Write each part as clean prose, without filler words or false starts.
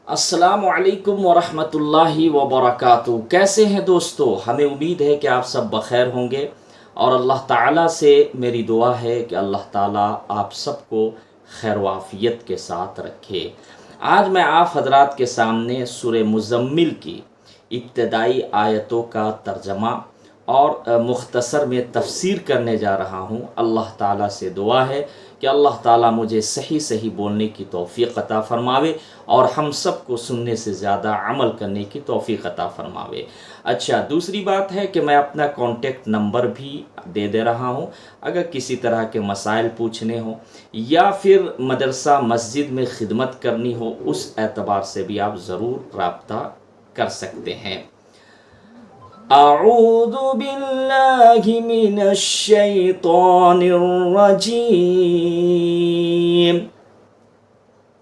السلام علیکم ورحمۃ اللہ وبرکاتہ۔ کیسے ہیں دوستو؟ ہمیں امید ہے کہ آپ سب بخیر ہوں گے، اور اللہ تعالیٰ سے میری دعا ہے کہ اللہ تعالیٰ آپ سب کو خیر و عافیت کے ساتھ رکھے۔ آج میں آپ حضرات کے سامنے سورہ مزمل کی ابتدائی آیتوں کا ترجمہ اور مختصر میں تفسیر کرنے جا رہا ہوں۔ اللہ تعالیٰ سے دعا ہے کہ اللہ تعالیٰ مجھے صحیح بولنے کی توفیق عطا فرماوے، اور ہم سب کو سننے سے زیادہ عمل کرنے کی توفیق عطا فرماوے۔ اچھا، دوسری بات ہے کہ میں اپنا کانٹیکٹ نمبر بھی دے رہا ہوں۔ اگر کسی طرح کے مسائل پوچھنے ہوں یا پھر مدرسہ مسجد میں خدمت کرنی ہو، اس اعتبار سے بھی آپ ضرور رابطہ کر سکتے ہیں۔ اعوذ باللہ من الشیطان الرجیم،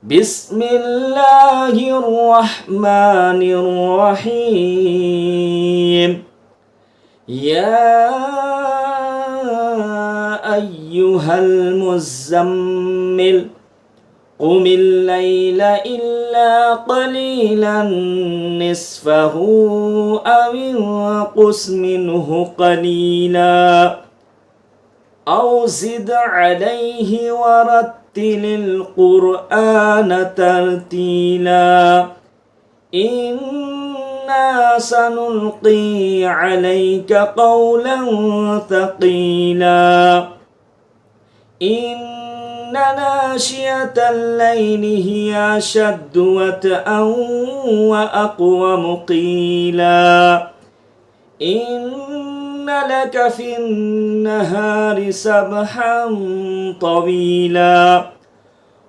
بسم اللہ الرحمن الرحیم۔ یا ایہا المزمل قم اللیل الا قلیلا نصفہ او انقص منہ قلیلا او زد علیہ ورتل القرآن ترتیلا انا سنلقی علیک قولا ثقیلا ان ناشئة الليل هي أشد وطئا وأقوم قيلا إن لك في النهار سبحا طويلا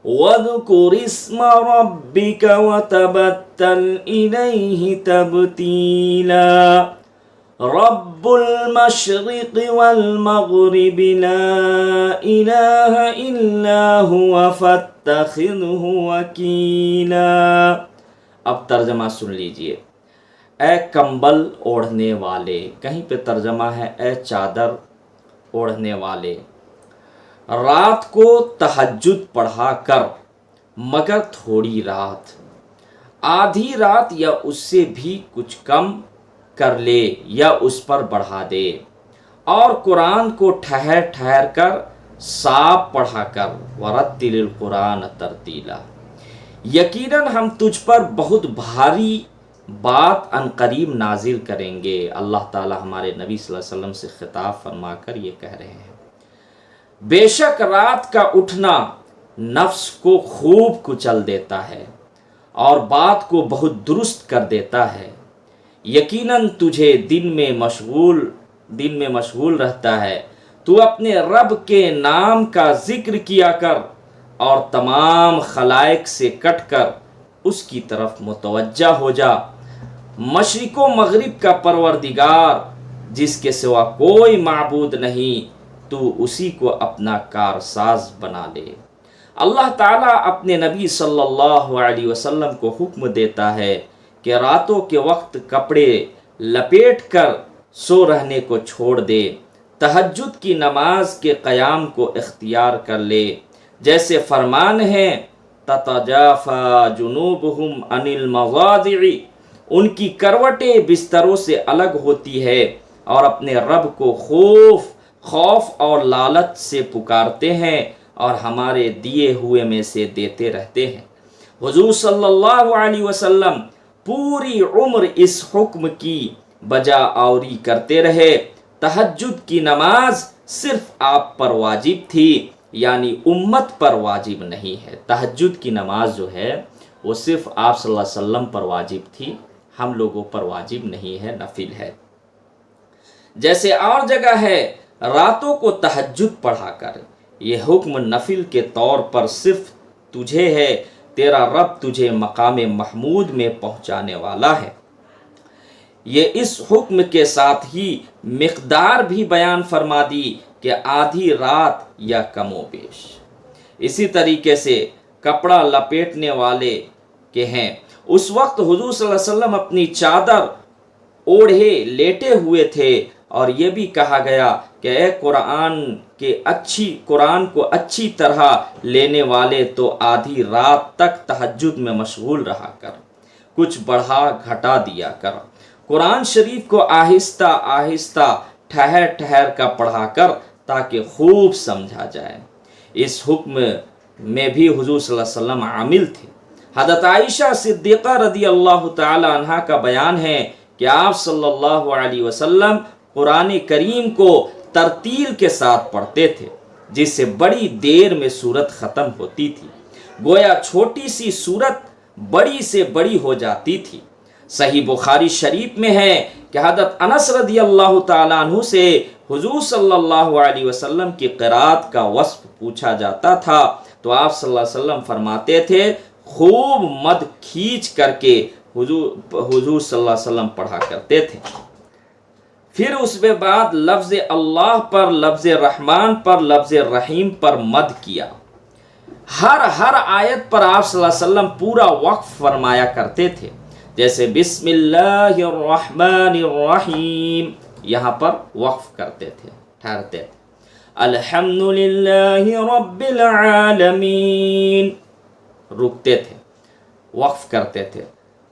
واذكر اسم ربك وتبتل إليه تبتيلا رب المشرق والمغرب لا الہ الا هو فاتخذہ وکیلا۔ اب ترجمہ سن لیجئے۔ اے کمبل اوڑھنے والے، کہیں پہ ترجمہ ہے اے چادر اوڑھنے والے، رات کو تہجد پڑھا کر مگر تھوڑی رات، آدھی رات یا اس سے بھی کچھ کم کر لے یا اس پر بڑھا دے، اور قرآن کو ٹھہر ٹھہر کر صاف پڑھا کر، ورتل القرآن ترتیلا، یقیناً ہم تجھ پر بہت بھاری بات عنقریب نازل کریں گے۔ اللہ تعالیٰ ہمارے نبی صلی اللہ علیہ وسلم سے خطاب فرما کر یہ کہہ رہے ہیں، بے شک رات کا اٹھنا نفس کو خوب کچل دیتا ہے اور بات کو بہت درست کر دیتا ہے۔ یقیناً تجھے دن میں مشغول رہتا ہے، تو اپنے رب کے نام کا ذکر کیا کر اور تمام خلائق سے کٹ کر اس کی طرف متوجہ ہو جا۔ مشرق و مغرب کا پروردگار جس کے سوا کوئی معبود نہیں، تو اسی کو اپنا کارساز بنا لے۔ اللہ تعالیٰ اپنے نبی صلی اللہ علیہ وسلم کو حکم دیتا ہے کہ راتوں کے وقت کپڑے لپیٹ کر سو رہنے کو چھوڑ دے، تہجد کی نماز کے قیام کو اختیار کر لے، جیسے فرمان ہے تتجافی جنوبہم عن المضاجع، ان کی کروٹیں بستروں سے الگ ہوتی ہے اور اپنے رب کو خوف اور لالچ سے پکارتے ہیں اور ہمارے دیے ہوئے میں سے دیتے رہتے ہیں۔ حضور صلی اللہ علیہ وسلم پوری عمر اس حکم کی بجا آوری کرتے رہے۔ تہجد کی نماز صرف آپ پر واجب تھی، یعنی امت پر واجب نہیں ہے۔ تہجد کی نماز جو ہے وہ صرف آپ صلی اللہ علیہ وسلم پر واجب تھی، ہم لوگوں پر واجب نہیں ہے، نفل ہے۔ جیسے اور جگہ ہے راتوں کو تہجد پڑھا کر، یہ حکم نفل کے طور پر صرف تجھے ہے، تیرا رب تجھے مقام محمود میں پہنچانے والا ہے۔ یہ اس حکم کے ساتھ ہی مقدار بھی بیان فرما دی کہ آدھی رات یا کم و بیش۔ اسی طریقے سے کپڑا لپیٹنے والے کے ہیں، اس وقت حضور صلی اللہ علیہ وسلم اپنی چادر اوڑھے لیٹے ہوئے تھے، اور یہ بھی کہا گیا کہ اے قرآن کو اچھی طرح لینے والے تو آدھی رات تک تہجد میں مشغول رہا کر، کچھ بڑھا گھٹا دیا کر، قرآن شریف کو آہستہ آہستہ ٹھہر ٹھہر کر پڑھا کر تاکہ خوب سمجھا جائے۔ اس حکم میں بھی حضور صلی اللہ علیہ وسلم عامل تھے۔ حضرت عائشہ صدیقہ رضی اللہ تعالی عنہا کا بیان ہے کہ آپ صلی اللہ علیہ وسلم قرآن کریم کو ترتیل کے ساتھ پڑھتے تھے، جس سے بڑی دیر میں سورت ختم ہوتی تھی، گویا چھوٹی سی سورت بڑی سے بڑی ہو جاتی تھی۔ صحیح بخاری شریف میں ہے کہ حضرت انس رضی اللہ تعالیٰ عنہ سے حضور صلی اللہ علیہ وسلم کی قرات کا وصف پوچھا جاتا تھا تو آپ صلی اللہ علیہ وسلم فرماتے تھے خوب مد کھینچ کر کے حضور صلی اللہ علیہ وسلم پڑھا کرتے تھے۔ پھر اس کے بعد لفظ اللہ پر، لفظ رحمان پر، لفظ رحیم پر مد کیا۔ ہر آیت پر آپ صلی اللہ علیہ وسلم پورا وقف فرمایا کرتے تھے، جیسے بسم اللہ الرحمن الرحیم، یہاں پر وقف کرتے تھے، ٹھہرتے تھے۔ الحمدللہ رب العالمین، رکتے تھے، وقف کرتے تھے۔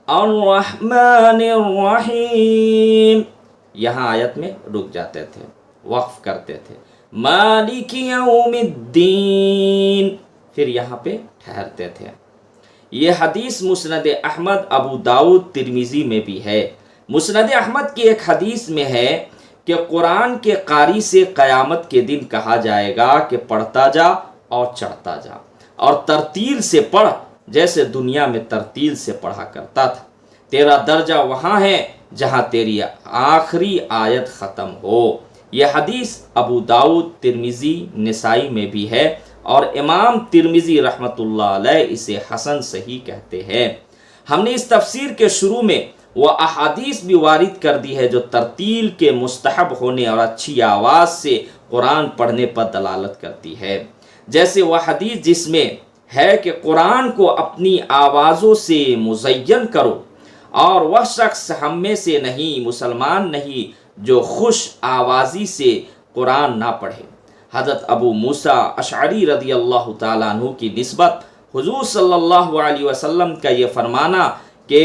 الرحمن الرحیم، یہاں آیت میں رک جاتے تھے، وقف کرتے تھے۔ مالک یوم الدین، پھر یہاں پہ ٹھہرتے تھے۔ یہ حدیث مسند احمد، ابو داؤد، ترمذی میں بھی ہے۔ مسند احمد کی ایک حدیث میں ہے کہ قرآن کے قاری سے قیامت کے دن کہا جائے گا کہ پڑھتا جا اور چڑھتا جا، اور ترتیل سے پڑھ جیسے دنیا میں ترتیل سے پڑھا کرتا تھا۔ تیرا درجہ وہاں ہے جہاں تیری آخری آیت ختم ہو۔ یہ حدیث ابو داؤد، ترمذی، نسائی میں بھی ہے، اور امام ترمذی رحمۃ اللہ علیہ اسے حسن صحیح کہتے ہیں۔ ہم نے اس تفسیر کے شروع میں وہ احادیث بھی وارد کر دی ہے جو ترتیل کے مستحب ہونے اور اچھی آواز سے قرآن پڑھنے پر دلالت کرتی ہے، جیسے وہ حدیث جس میں ہے کہ قرآن کو اپنی آوازوں سے مزین کرو، اور وہ شخص ہم میں سے نہیں، مسلمان نہیں، جو خوش آوازی سے قرآن نہ پڑھے۔ حضرت ابو موسیٰ اشعری رضی اللہ تعالیٰ عنہ کی نسبت حضور صلی اللہ علیہ وسلم کا یہ فرمانا کہ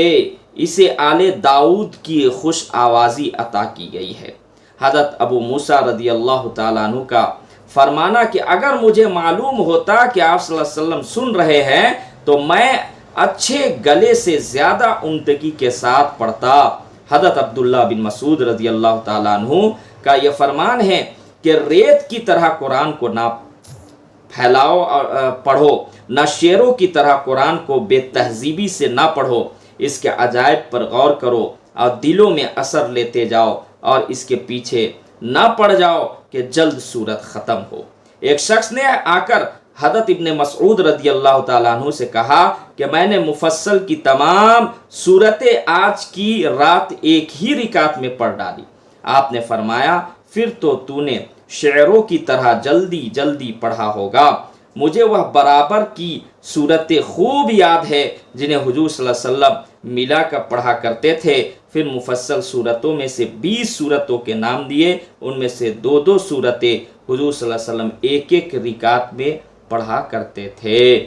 اسے آل داؤد کی خوش آوازی عطا کی گئی ہے۔ حضرت ابو موسیٰ رضی اللہ تعالیٰ عنہ کا فرمانا کہ اگر مجھے معلوم ہوتا کہ آپ صلی اللہ علیہ وسلم سن رہے ہیں تو میں اچھے گلے سے زیادہ عمدگی کے ساتھ پڑھتا۔ حضرت عبداللہ بن مسعود رضی اللہ تعالیٰ عنہ کا یہ فرمان ہے کہ ریت کی طرح قرآن کو نہ پھیلاؤ اور پڑھو، نہ شعروں کی طرح قرآن کو بے تہذیبی سے نہ پڑھو، اس کے عجائب پر غور کرو اور دلوں میں اثر لیتے جاؤ اور اس کے پیچھے نہ پڑ جاؤ کہ جلد صورت ختم ہو۔ ایک شخص نے آ کر حضرت ابن مسعود رضی اللہ تعالیٰ عنہ سے کہا کہ میں نے مفصل کی تمام صورتیں آج کی رات ایک ہی رکعت میں پڑھ ڈالی۔ آپ نے فرمایا پھر تو نے شعروں کی طرح جلدی جلدی پڑھا ہوگا۔ مجھے وہ برابر کی صورتیں خوب یاد ہے جنہیں حضور صلی اللہ علیہ وسلم ملا کر پڑھا کرتے تھے۔ پھر مفصل صورتوں میں سے 20 صورتوں کے نام دیے، ان میں سے 2 صورتیں حضور صلی اللہ علیہ وسلم ایک رکعت میں پڑھا کرتے تھے۔